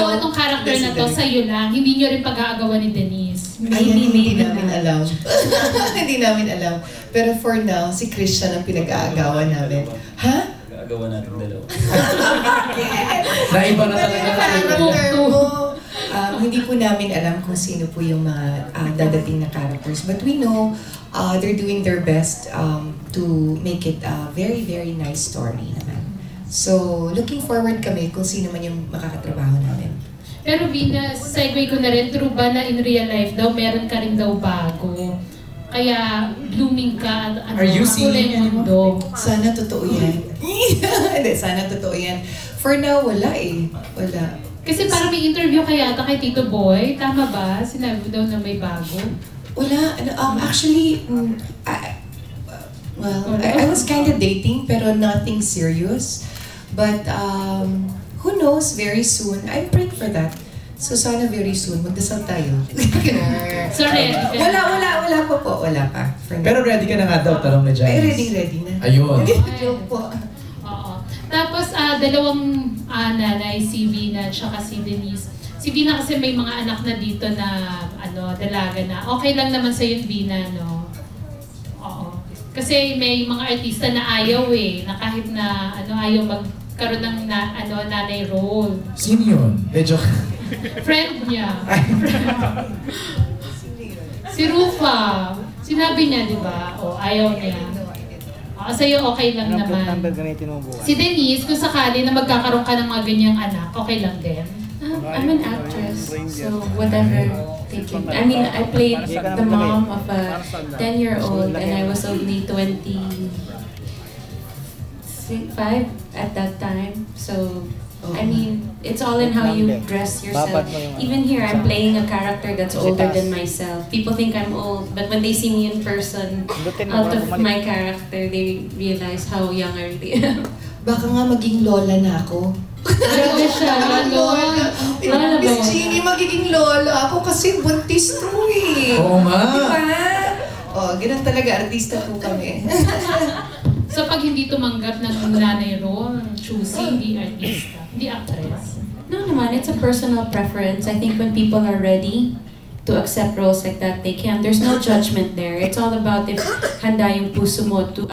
itong character na to sa'yo lang, hindi nyo rin pag-aagawan ni Denise. Hindi namin alam. Hindi namin alam. Pero for now, si Christian ang pinag-aagawan namin. Ha? Gagawa natin dalawa. Naiba na talaga character. Hindi po namin alam kung sino po yung mga dadating na characters. But we know they're doing their best to make it a very, very nice story naman. So, looking forward kami kung sino man yung makakatrabaho namin. Pero Vina, segue ko na rin, true ba na in real life daw, meron ka rin daw bago? Kaya blooming ka, Are you seeing mundo. Sana totoo yan. Hindi, sana totoo yan. For now, wala eh. Wala. Kasi parang may interview kaya ata kay Tito Boy, tama ba? Sinabi daw na may bago. Wala. Actually, I was kind of dating pero nothing serious. But who knows, very soon. I'm praying for that. So sana very soon, magdasal tayo. Sorry. Wala pa po. Wala pa. Pero ready ka na nga daw, tanong na Janice. Ay, ready na. Ayun. Joke po. Oo. Tapos, dalawang nanay, si Vina at saka si Denise. Si Vina kasi may mga anak na dito na dalaga na. Okay lang naman sa yung Vina, no? Oo. Kasi may mga artista na ayaw na kahit na ayaw magkaroon ng nanay role. Sino yun? Medyo... Friend niya. Si Rufa. Sinabi niya, di ba? Ayaw niya. Sa'yo okay lang naman. Si Denise, kung sakali na magkakaroon ka ng mga ganyang anak, okay lang din? I'm an actress, so whatever they can. I mean, I played the mom of a 10-year-old and I was only 25 at that time. So, I mean, it's all in how you dress yourself. Even here, I'm playing a character that's older than myself. People think I'm old, but when they see me in person, out of my character, they realize how young I really am. Baka nga maging lola na ako. Grabe siya, lola. Miss Jeannie, magiging lola ako kasi buntis to eh. Oo nga. Diba? Ganun talaga, artista po kami. So pag hindi tumanggap ng nanay role, choosy, hindi artista, hindi actress. No naman, it's a personal preference. I think when people are ready to accept roles like that, they can. There's no judgment there. It's all about if handa yung puso mo to